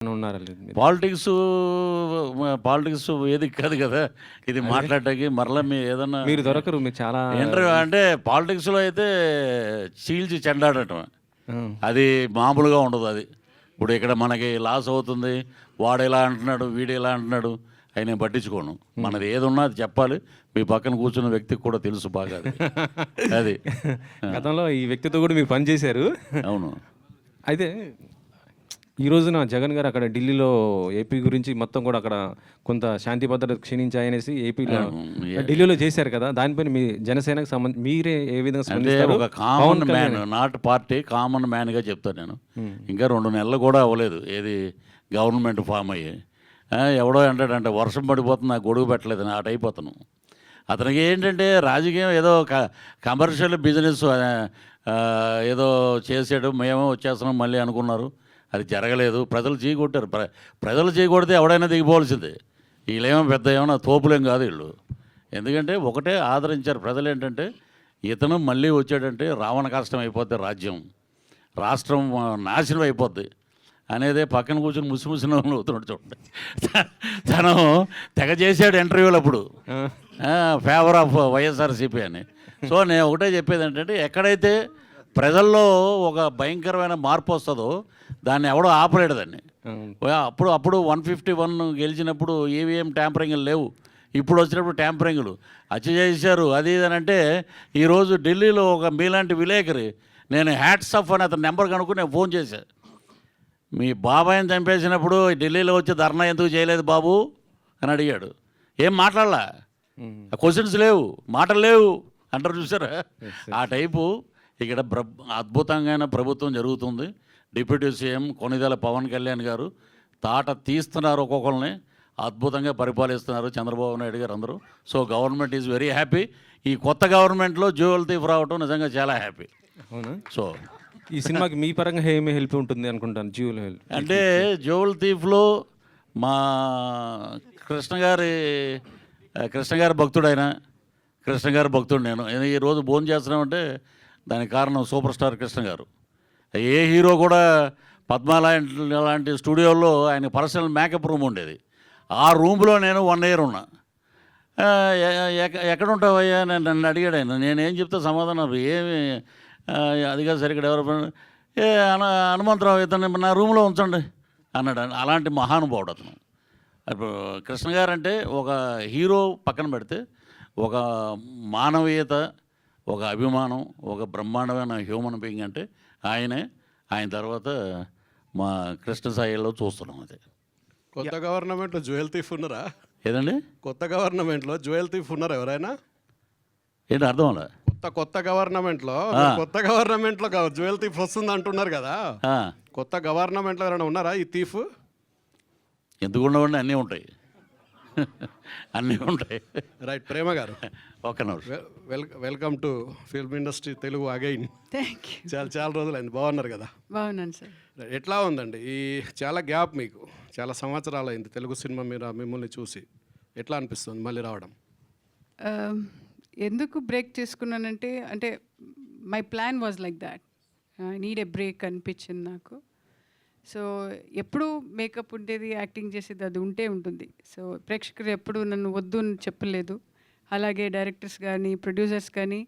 ఉన్నారండి మీరు. పాలిటిక్స్ వేదిక కాదు కదా ఇది మాట్లాడటానికి. మరలా మీ ఏదన్నా మీరు దొరకరు, మీరు చాలా ఇంటర్వ్యూ అంటే పాలిటిక్స్లో అయితే చీల్చి చెండాడటం ఆ, అది మామూలుగా ఉండదు. అది ఇప్పుడు ఇక్కడ మనకి లాస్ అవుతుంది, వాడు ఎలా అంటున్నాడు, వీడు ఎలా అంటున్నాడు, అవి నేను పట్టించుకోను. మనది ఏది ఉన్నా అది చెప్పాలి. మీ పక్కన కూర్చున్న వ్యక్తికి కూడా తెలుసు బాగా అది. అది గతంలో ఈ వ్యక్తితో కూడా మీరు పనిచేశారు. అవును. అయితే ఈ రోజున జగన్ గారు అక్కడ ఢిల్లీలో ఏపీ గురించి మొత్తం కూడా అక్కడ కొంత శాంతి భద్రత క్షీణించాయనేసి ఏపీలో ఢిల్లీలో చేశారు కదా, దానిపైన మీ జనసేనకు సంబంధించి మీరే ఏ విధంగా అంటే స్పందిస్తారు? ఒక common man, not party, common మ్యాన్గా చెప్తాను నేను. ఇంకా 2 నెలలు కూడా అవ్వలేదు ఏది గవర్నమెంట్ ఫామ్ అయ్యి. ఎవడో అంటాడంటే వర్షం పడిపోతుంది, నాకు గొడుగు పెట్టలేదని అటు అయిపోతాను. అతనికి ఏంటంటే రాజకీయం ఏదో కమర్షియల్ బిజినెస్ ఏదో చేసాడు, మేమే వచ్చేస్తున్నాం మళ్ళీ అనుకున్నారు. అది జరగలేదు. ప్రజలు చీకొట్టారు. ప్రజలు చీకొడితే ఎవడైనా దిగిపోవాల్సిందే. వీళ్ళేమో పెద్ద ఏమన్నా తోపులేం కాదు వీళ్ళు. ఎందుకంటే ఒకటే ఆదరించారు ప్రజలు. ఏంటంటే ఇతను మళ్ళీ వచ్చాడంటే రావణ కష్టం అయిపోద్ది, రాష్ట్రం నాశనం అయిపోద్ది అనేదే పక్కన కూర్చొని ముసిముసిన అవుతున్నాడు చూడండి. తను తెగ చేశాడు ఇంటర్వ్యూలు అప్పుడు, ఫేవర్ ఆఫ్ వైఎస్ఆర్సీపీ అని. సో నేను ఒకటే చెప్పేది ఏంటంటే ఎక్కడైతే ప్రజల్లో ఒక భయంకరమైన మార్పు వస్తుందో దాన్ని ఎవడో ఆపలేడు దాన్ని. అప్పుడు 151 గెలిచినప్పుడు ఈవీఎం ట్యాంపరింగ్లు లేవు. ఇప్పుడు వచ్చినప్పుడు ట్యాంపరింగ్లు హత్య చేశారు అది ఇది అని అంటే, ఈరోజు ఢిల్లీలో ఒక మీలాంటి విలేకరి, నేను హ్యాట్స్ ఆఫ్ అని అతని నెంబర్ కనుక్కుని నేను ఫోన్ చేశాను. మీ బాబాయిని చంపేసినప్పుడు ఢిల్లీలో వచ్చి ధర్నా ఎందుకు చేయలేదు బాబు అని అడిగాడు. ఏం మాట్లాడలా, క్వశ్చన్స్ లేవు, మాటలు లేవు అంటారు చూసారా. ఆ టైపు ఇక్కడ అద్భుతంగా ప్రభుత్వం జరుగుతుంది. డిప్యూటీ సీఎం కొనిదెల పవన్ కళ్యాణ్ గారు తాట తీస్తున్నారు, ఒక్కొక్కరిని అద్భుతంగా పరిపాలిస్తున్నారు చంద్రబాబు నాయుడు గారు అందరూ. So government is very happy. ఈ కొత్త గవర్నమెంట్లో జ్యువెల్ థీఫ్ రావటం నిజంగా చాలా హ్యాపీ. అవునా? సో ఈ సినిమాకి మీ పరంగా ఏమి హెల్ప్ ఉంటుంది అనుకుంటాను? జ్యువెల్ హెల్ప్ అంటే జ్యువెల్ థీఫ్లో మా కృష్ణ గారి భక్తుడు ఆయన. కృష్ణ గారి భక్తుడు నేను. ఈరోజు భోజనం చేస్తున్నామంటే దానికి కారణం సూపర్ స్టార్ కృష్ణ గారు. ఏ హీరో కూడా పద్మా లాంటి స్టూడియోల్లో ఆయన పర్సనల్ మేకప్ రూమ్ ఉండేది. ఆ రూమ్లో నేను 1 year ఉన్నా. ఎక్కడ ఉంటావయ్యా నన్ను అడిగాడు ఆయన. నేనేం చెప్తే సమాధానం ఏమి అదిగా సరిగ్గా ఎవరు హనుమంతరావు ఇతను నా రూమ్లో ఉంచండి అన్నాడు. అలాంటి మహానుభావుడు అతను. ఇప్పుడు కృష్ణ గారు అంటే ఒక హీరో పక్కన పెడితే ఒక మానవీయత, ఒక అభిమానం, ఒక బ్రహ్మాండమైన హ్యూమన్ బీయింగ్ అంటే ఆయనే. ఆయన తర్వాత మా కృష్ణ సాయిలో చూస్తున్నాం. అదే కొత్త గవర్నమెంట్లో జ్యువెల్ థీఫ్ ఉన్నారా? ఏదండి కొత్త గవర్నమెంట్లో జ్యువెల్ థీఫ్ ఉన్నారా ఎవరైనా? ఏంటి అర్థం అలా? కొత్త గవర్నమెంట్లో జ్యువెల్ థీఫ్ వస్తుంది అంటున్నారు కదా. కొత్త గవర్నమెంట్లో ఎవరైనా ఉన్నారా ఈ థీఫ్? ఎందుకు ఉండవండి, అన్నీ ఉంటాయి. అన్నీ ఉంటాయి. రైట్. ప్రేమ గారు, okay. Welcome to film industry Telugu again. Thank you. చాలా రోజులైంది. బాగున్నారు కదా? బాగున్నాను సార్. ఎట్లా ఉందండి ఈ చాలా గ్యాప్, మీకు చాలా సంవత్సరాలు అయింది తెలుగు సినిమా మీద మిమ్మల్ని చూసి. ఎట్లా అనిపిస్తుంది మళ్ళీ రావడం? ఎందుకు బ్రేక్ చేసుకున్నానంటే, అంటే my plan was like that. I need a break అనిపించింది నాకు. సో ఎప్పుడు మేకప్ ఉండేది, యాక్టింగ్ చేసేది అది ఉంటుంది. సో ప్రేక్షకులు ఎప్పుడు నన్ను వద్దు అని చెప్పలేదు. అలాగే డైరెక్టర్స్ కానీ ప్రొడ్యూసర్స్ కానీ